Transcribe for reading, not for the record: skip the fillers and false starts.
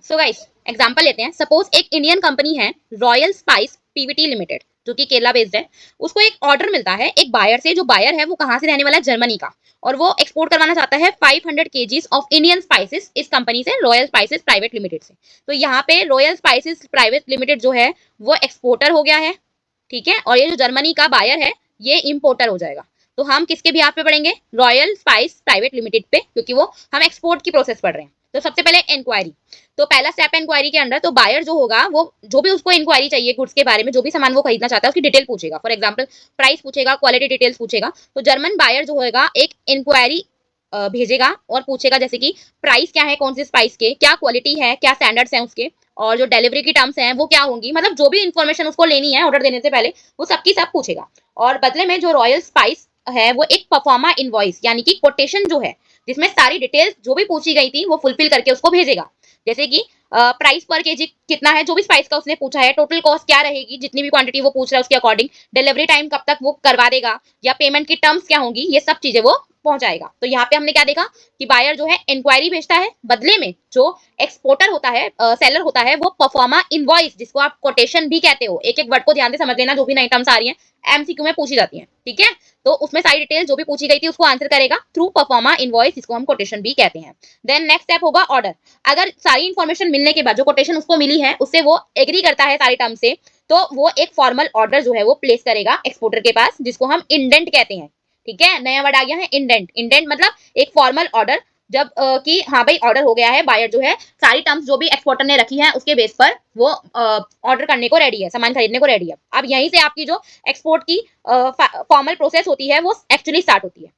So guys example लेते हैं। Suppose एक इंडियन कंपनी है रॉयल स्पाइस पीवीटी लिमिटेड, जो कि केरला बेस्ड है। उसको एक ऑर्डर मिलता है एक बायर से, जो बायर है वो कहाँ से रहने वाला है, जर्मनी का। और वो एक्सपोर्ट करवाना चाहता है 500 केजीज ऑफ इंडियन स्पाइसेस इस कंपनी से, रॉयल स्पाइसेस प्राइवेट लिमिटेड से। तो यहाँ पे रॉयल स्पाइसेस प्राइवेट लिमिटेड जो है वो एक्सपोर्टर हो गया है, ठीक है। और ये जो जर्मनी का बायर है ये इंपोर्टर हो जाएगा। तो हम किसके भी पे पढ़ेंगे, रॉयल स्पाइस प्राइवेट लिमिटेड पे, क्योंकि वो हम एक्सपोर्ट की प्रोसेस पढ़ रहे हैं। तो सबसे पहले इंक्वायरी। तो पहला स्टेप है इंक्वायरी के अंदर। तो बायर जो होगा वो जो भी उसको इंक्वायरी चाहिए गुड्स के बारे में, जो भी सामान वो खरीदना चाहता है उसकी डिटेल पूछेगा। फॉर एग्जांपल प्राइस पूछेगा, क्वालिटी डिटेल्स पूछेगा। तो जर्मन बायर जो होगा एक इंक्वायरी भेजेगा और पूछेगा जैसे कि प्राइस क्या है, कौन से स्पाइस के, क्या क्वालिटी है, क्या स्टैंडर्ड्स हैं उसके, और जो डिलीवरी की टर्म्स हैं वो क्या होंगी। मतलब जो भी इंफॉर्मेशन उसको लेनी है ऑर्डर देने से पहले वो सबकी सब पूछेगा। और बदले में जो रॉयल स्पाइस है वो एक परफॉर्मा इनवॉइस यानी कि कोटेशन जो है, जिसमें सारी डिटेल्स जो भी पूछी गई थी वो फुलफिल करके उसको भेजेगा। जैसे कि प्राइस पर केजी कितना है, जो भी स्पाइस का उसने पूछा है, टोटल कॉस्ट क्या रहेगी, जितनी भी क्वांटिटी वो पूछ रहा है उसके अकॉर्डिंग, डिलीवरी टाइम कब तक वो करवा देगा, या पेमेंट की टर्म्स क्या होंगी, ये सब चीजें वो पहुंचाएगा। तो यहाँ पे हमने क्या देखा कि बायर जो है इंक्वायरी भेजता है, बदले में जो एक्सपोर्टर होता है, सेलर होता है, वो परफॉर्मा इनवॉइस, जिसको आप कोटेशन भी कहते हो, एक एक वर्ड को ध्यान से समझ लेना, जो भी नई टर्म्स आ रही है एमसीक्यू में पूछी जाती है, ठीक है। तो उसमें सारी डिटेल जो भी पूछी गई थी उसको आंसर करेगा थ्रू परफॉर्मा इनवॉइस, जिसको हम कोटेशन भी कहते हैं। देन नेक्स्ट स्टेप होगा ऑर्डर। अगर सारी इंफॉर्मेशन मिलने के बाद जो कोटेशन उसको मिली है उससे वो एग्री करता है सारी टर्म से, तो वो एक फॉर्मल ऑर्डर जो है वो प्लेस करेगा एक्सपोर्टर के पास, जिसको हम इंडेंट कहते हैं, ठीक है। नया वर्ड आ गया है इंडेंट। इंडेंट मतलब एक फॉर्मल ऑर्डर, जब कि हाँ भाई ऑर्डर हो गया है, बायर जो है सारी टर्म्स जो भी एक्सपोर्टर ने रखी है उसके बेस पर वो ऑर्डर करने को रेडी है, सामान खरीदने को रेडी है। अब यहीं से आपकी जो एक्सपोर्ट की फॉर्मल प्रोसेस होती है वो एक्चुअली स्टार्ट होती है।